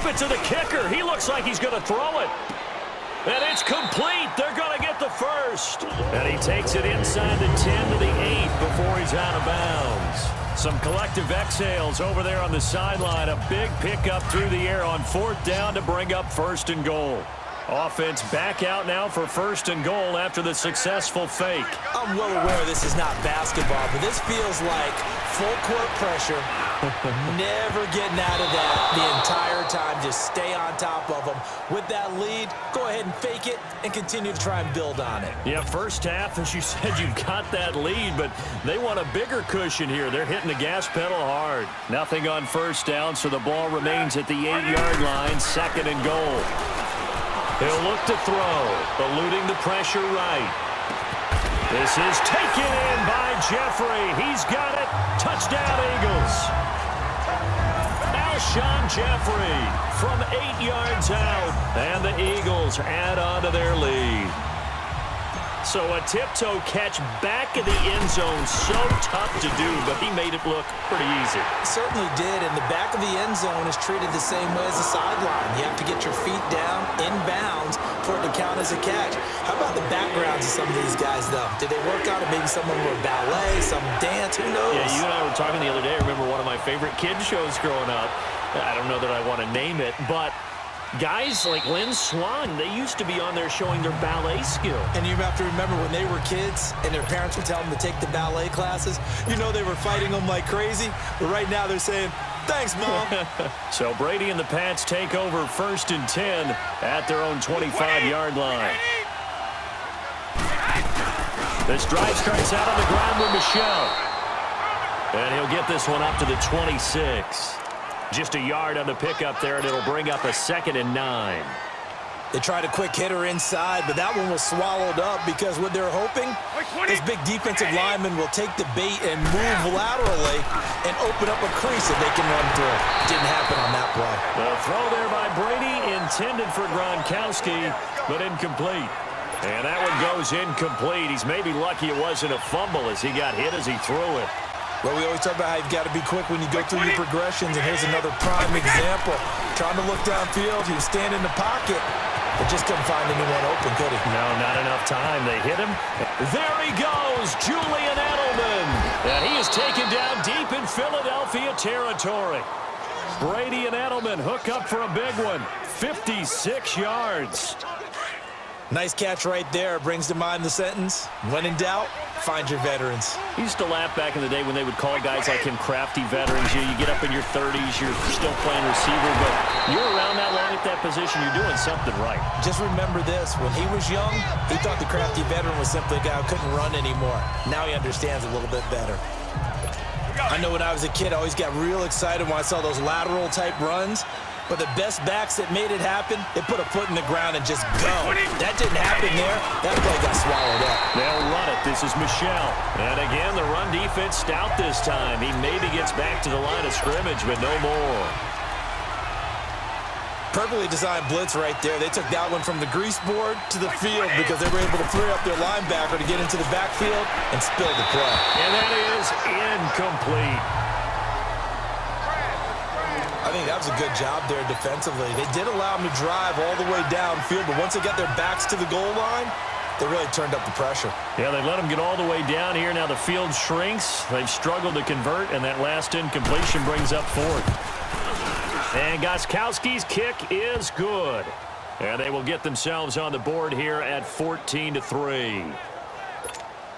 it to the kicker. He looks like he's going to throw it. And it's complete. They're going to get the first. And he takes it inside the 10 to the 8 before he's out of bounds. Some collective exhales over there on the sideline. A big pickup through the air on 4th down to bring up 1st and goal. Offense back out now for 1st and goal after the successful fake. I'm well aware this is not basketball, but this feels like full court pressure. Never getting out of that the entire time. Just stay on top of them. With that lead, go ahead and fake it and continue to try and build on it. Yeah, first half, as you said, you've got that lead, but they want a bigger cushion here. They're hitting the gas pedal hard. Nothing on 1st down, so the ball remains at the 8-yard line, 2nd and goal. He'll look to throw, eluding the pressure right. This is taken in by Jeffrey. He's got it. Touchdown, Eagles. Alshon Jeffrey from 8 yards out, and the Eagles add on to their lead. So a tiptoe catch back in the end zone, so tough to do, but he made it look pretty easy. Certainly did, and the back of the end zone is treated the same way as the sideline. You have to get your feet down, inbounds, for it to count as a catch. How about the backgrounds of some of these guys, though? Did they work out it? Maybe some of them were ballet, some dance, who knows? Yeah, you and I were talking the other day. I remember one of my favorite kids shows growing up. I don't know that I want to name it, but guys like Lynn Swan, they used to be on there showing their ballet skill. And you have to remember when they were kids and their parents would tell them to take the ballet classes, you know they were fighting them like crazy. But right now they're saying, thanks, Mom. So Brady and the Pats take over 1st and 10 at their own 25-yard line. This drive starts out on the ground with Michelle. And he'll get this one up to the 26. Just a yard on the pickup there, and it'll bring up a 2nd and 9. They tried a quick hitter inside, but that one was swallowed up because what they're hoping, this big defensive lineman will take the bait and move laterally and open up a crease that they can run through. Didn't happen on that play. The throw there by Brady, intended for Gronkowski, but incomplete. And that one goes incomplete. He's maybe lucky it wasn't a fumble as he got hit as he threw it. Well, we always talk about how you've got to be quick when you go through your progressions, and here's another prime example. Trying to look downfield, he was standing in the pocket, but just couldn't find anyone open, could he? No, not enough time. They hit him. There he goes, Julian Edelman. And he is taken down deep in Philadelphia territory. Brady and Edelman hook up for a big one. 56 yards. Nice catch right there. Brings to mind the sentence, when in doubt, find your veterans. I used to laugh back in the day when they would call guys like him crafty veterans. You get up in your 30s, you're still playing receiver, but you're around that long at that position, you're doing something right. Just remember this, when he was young, he thought the crafty veteran was simply a guy who couldn't run anymore. Now he understands a little bit better. I know when I was a kid, I always got real excited when I saw those lateral type runs. But the best backs that made it happen, they put a foot in the ground and just go. That didn't happen there. That play got swallowed up. They'll run it. This is Michelle. And again, the run defense stout this time. He maybe gets back to the line of scrimmage, but no more. Perfectly designed blitz right there. They took that one from the grease board to the field because they were able to free up their linebacker to get into the backfield and spill the play. And that is incomplete. I think that was a good job there defensively. They did allow them to drive all the way downfield, but once they got their backs to the goal line, they really turned up the pressure. Yeah, they let them get all the way down here. Now the field shrinks. They've struggled to convert, and that last incompletion brings up 4th. And Gostkowski's kick is good. And they will get themselves on the board here at 14-3.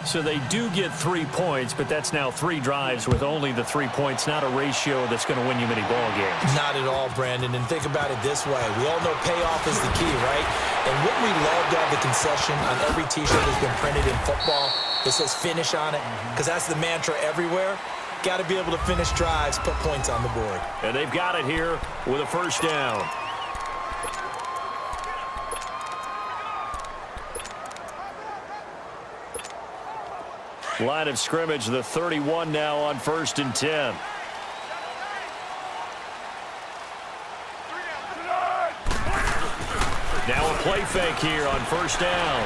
So they do get 3 points, but that's now 3 drives with only the 3 points, not a ratio that's going to win you many ball games. Not at all, Brandon. And think about it this way. We all know payoff is the key, right? And wouldn't we love to have the concession on every T-shirt that's been printed in football that says finish on it? Because that's the mantra everywhere. Got to be able to finish drives, put points on the board. And they've got it here with a 1st down. Line of scrimmage, the 31 now on 1st and 10. Now a play fake here on 1st down.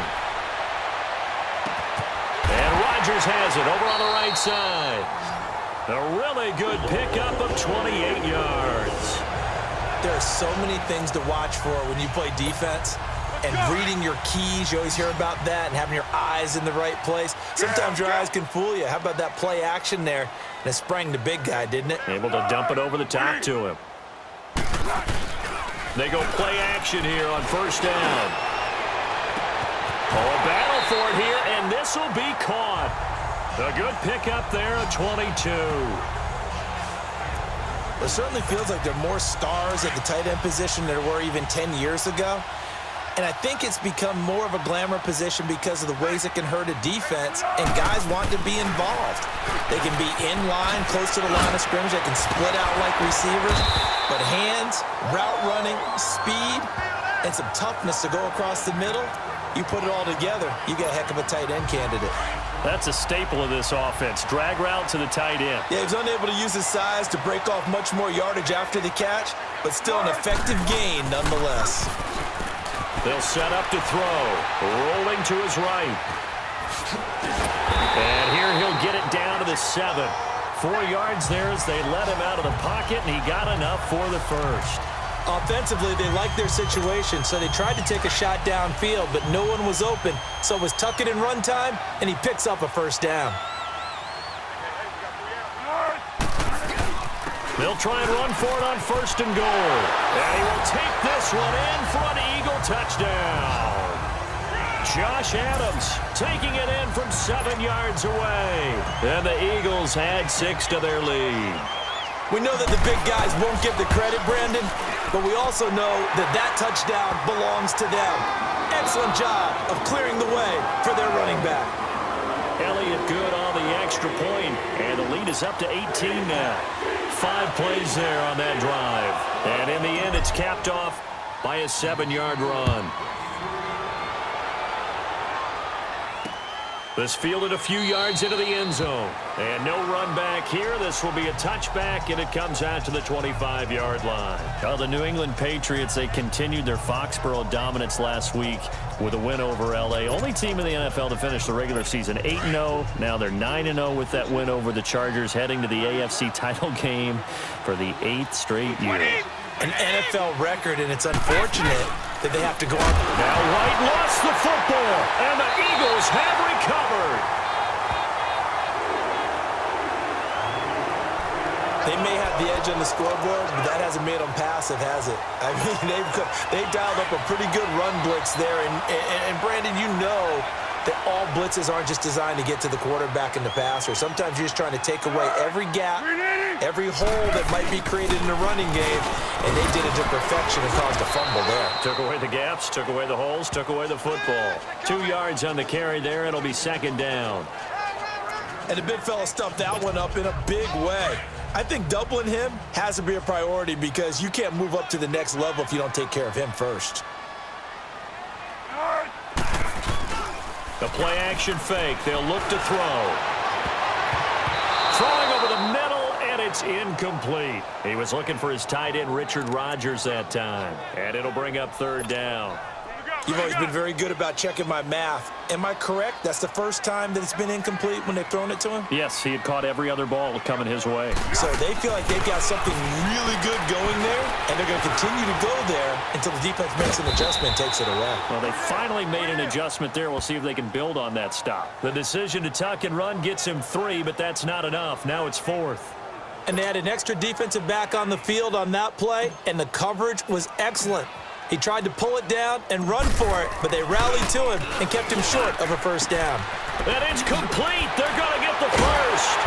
And Rodgers has it over on the right side. A really good pickup of 28 yards. There are so many things to watch for when you play defense. And reading your keys, you always hear about that, and having your eyes in the right place. Sometimes your eyes can fool you. How about that play action there? And it sprang the big guy, didn't it? Able to dump it over the top to him. They go play action here on first down. Oh, a battle for it here, and this will be caught. A good pickup there, a 22. It certainly feels like there are more stars at the tight end position than there were even 10 years ago. And I think it's become more of a glamour position because of the ways it can hurt a defense, and guys want to be involved. They can be in line, close to the line of scrimmage. They can split out like receivers. But hands, route running, speed, and some toughness to go across the middle, you put it all together, you get a heck of a tight end candidate. That's a staple of this offense. Drag route to the tight end. Yeah, he was unable to use his size to break off much more yardage after the catch, but still an effective gain nonetheless. They'll set up to throw. Rolling to his right. And here he'll get it down to the 7. 4 yards there as they let him out of the pocket, and he got enough for the first. Offensively, they liked their situation, so they tried to take a shot downfield, but no one was open. So it was tuck it in run time, and he picks up a first down. They'll try and run for it on first and goal. And he will take this one in for an Eagle touchdown. Josh Adams taking it in from 7 yards away. And the Eagles add 6 to their lead. We know that the big guys won't give the credit, Brandon, but we also know that that touchdown belongs to them. Excellent job of clearing the way for their running back. Elliott good on the extra point, and the lead is up to 18 now. 5 plays there on that drive. And in the end, it's capped off by a 7-yard run. This fielded a few yards into the end zone. And no run back here. This will be a touchback, and it comes out to the 25-yard line. Well, the New England Patriots, they continued their Foxborough dominance last week with a win over L.A. Only team in the NFL to finish the regular season 8-0. Now they're 9-0 with that win over the Chargers, heading to the AFC title game for the 8th straight year. An NFL record, and it's unfortunate that they have to go on. Now White lost the football, and the Eagles have recovered. They may have the edge on the scoreboard, but that hasn't made them passive, has it? I mean, they've dialed up a pretty good run blitz there, and Brandon, you know that all blitzes aren't just designed to get to the quarterback and the passer. Sometimes you're just trying to take away every gap, every hole that might be created in the running game, and they did it to perfection and caused a fumble there. Took away the gaps, took away the holes, took away the football. 2 yards on the carry there. It'll be second down. And the big fella stuffed that one up in a big way. I think doubling him has to be a priority because you can't move up to the next level if you don't take care of him first. The play-action fake. They'll look to throw. Throwing over the middle, and it's incomplete. He was looking for his tight end, Richard Rodgers, that time. And it'll bring up third down. You've always been very good about checking my math. Am I correct? That's the first time that it's been incomplete when they've thrown it to him? Yes, he had caught every other ball coming his way. So they feel like they've got something really good going there, and they're going to continue to go there until the defense makes an adjustment and takes it away. Well, they finally made an adjustment there. We'll see if they can build on that stop. The decision to tuck and run gets him 3, but that's not enough. Now it's 4th. And they had an extra defensive back on the field on that play, and the coverage was excellent. He tried to pull it down and run for it, but they rallied to him and kept him short of a first down. And it's complete. They're going to get the first.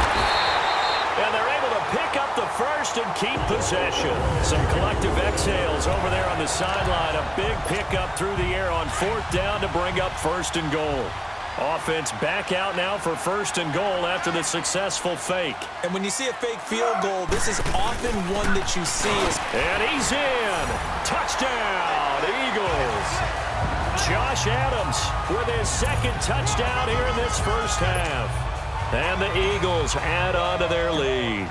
And they're able to pick up the first and keep possession. Some collective exhales over there on the sideline. A big pickup through the air on 4th down to bring up first and goal. Offense back out now for first and goal after the successful fake. And when you see a fake field goal, this is often one that you see. And he's in. Touchdown, Eagles. Josh Adams with his second touchdown here in this first half. And the Eagles add on to their lead.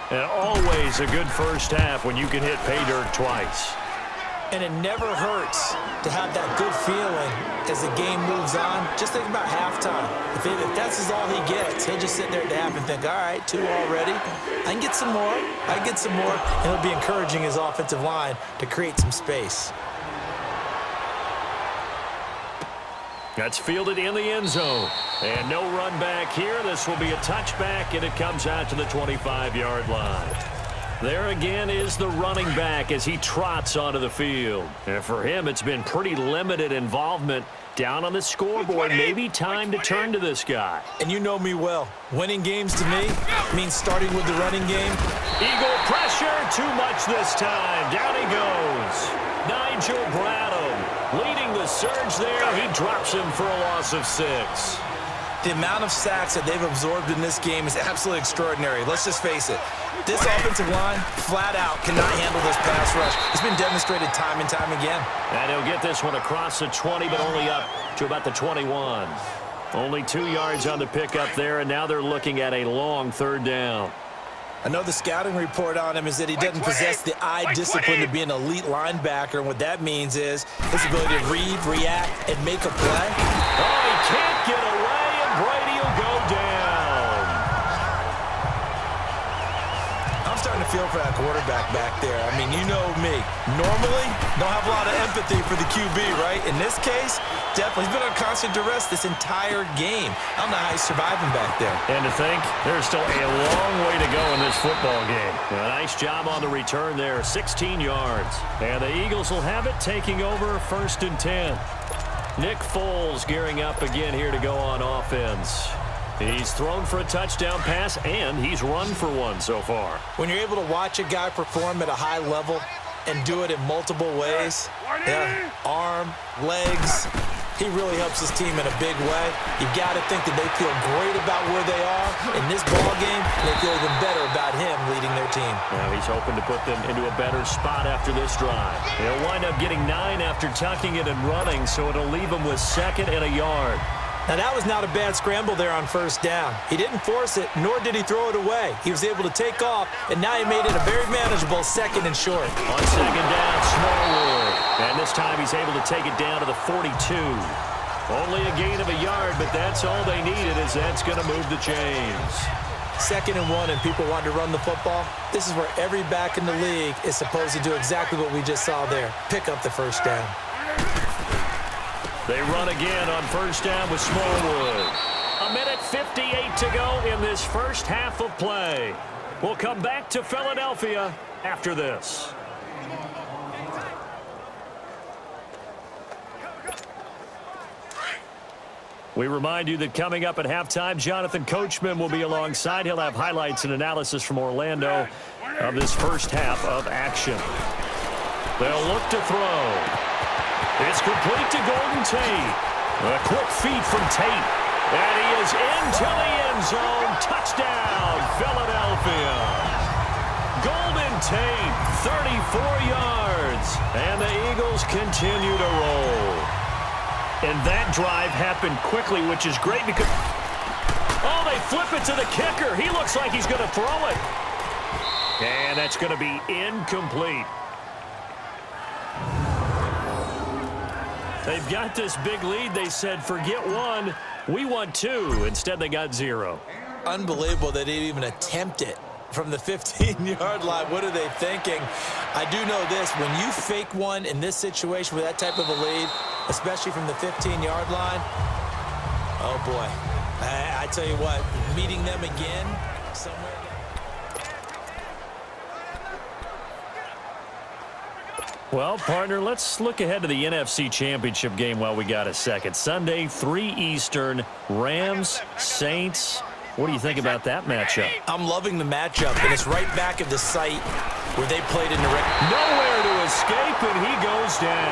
And always a good first half when you can hit pay dirt twice. And it never hurts to have that good feeling as the game moves on. Just think about halftime. If that's all he gets, he'll just sit there at the half and think, all right, 2 already. I can get some more. I can get some more. And he'll be encouraging his offensive line to create some space. That's fielded in the end zone. And no run back here. This will be a touchback, and it comes out to the 25-yard line. There again is the running back as he trots onto the field. And for him, it's been pretty limited involvement down on the scoreboard. Maybe time to turn to this guy. And you know me well. Winning games to me means starting with the running game. Eagle pressure, too much this time. Down he goes. Nigel Bradham leading the surge there. He drops him for a loss of 6. The amount of sacks that they've absorbed in this game is absolutely extraordinary. Let's just face it. This offensive line, flat out, cannot handle this pass rush. It's been demonstrated time and time again. And he'll get this one across the 20, but only up to about the 21. Only 2 yards on the pickup there, and now they're looking at a long 3rd down. I know the scouting report on him is that he doesn't possess the eye discipline to be an elite linebacker, and what that means is his ability to read, react, and make a play. Oh, he can't get away, and Brady will go down. I'm starting to feel for that quarterback back there. I mean, you know me. Normally, don't have a lot of empathy for the QB, right? In this case, definitely. He's been on constant duress this entire game. I don't know how he's surviving back there. And to think, there's still a long way to go in this football game. A nice job on the return there, 16 yards. And the Eagles will have it, taking over 1st and 10. Nick Foles gearing up again here to go on offense. He's thrown for a touchdown pass, and he's run for one so far. When you're able to watch a guy perform at a high level and do it in multiple ways, arm, legs, he really helps his team in a big way. You've got to think that they feel great about where they are in this ball game, and they feel even better about him leading their team. Now he's hoping to put them into a better spot after this drive. He'll wind up getting 9 after tucking it and running, so it'll leave him with 2nd and a yard. Now, that was not a bad scramble there on 1st down. He didn't force it, nor did he throw it away. He was able to take off, and now he made it a very manageable 2nd and short. On 2nd down, Smallwood. And this time he's able to take it down to the 42. Only a gain of a yard, but that's all they needed, as that's going to move the chains. 2nd and 1, and people want to run the football. This is where every back in the league is supposed to do exactly what we just saw there. Pick up the 1st down. They run again on 1st down with Smallwood. 1:58 to go in this first half of play. We'll come back to Philadelphia after this. We remind you that coming up at halftime, Jonathan Coachman will be alongside. He'll have highlights and analysis from Orlando of this first half of action. They'll look to throw. It's complete to Golden Tate. A quick feed from Tate. And he is into the end zone. Touchdown, Philadelphia. Golden Tate, 34 yards. And the Eagles continue to roll. And that drive happened quickly, which is great because... Oh, they flip it to the kicker. He looks like he's going to throw it. And that's going to be incomplete. They've got this big lead. They said, forget 1, we want 2. Instead, they got 0. Unbelievable that they even attempt it from the 15-yard line. What are they thinking? I do know this. When you fake one in this situation with that type of a lead, especially from the 15-yard line, oh, boy. I tell you what, meeting them again somewhere. Well, partner, let's look ahead to the NFC Championship game while we got a second. Sunday, 3 Eastern, Rams, Saints. What do you think about that matchup? I'm loving the matchup, and it's right back at the site where they played in the... Nowhere to escape, and he goes down.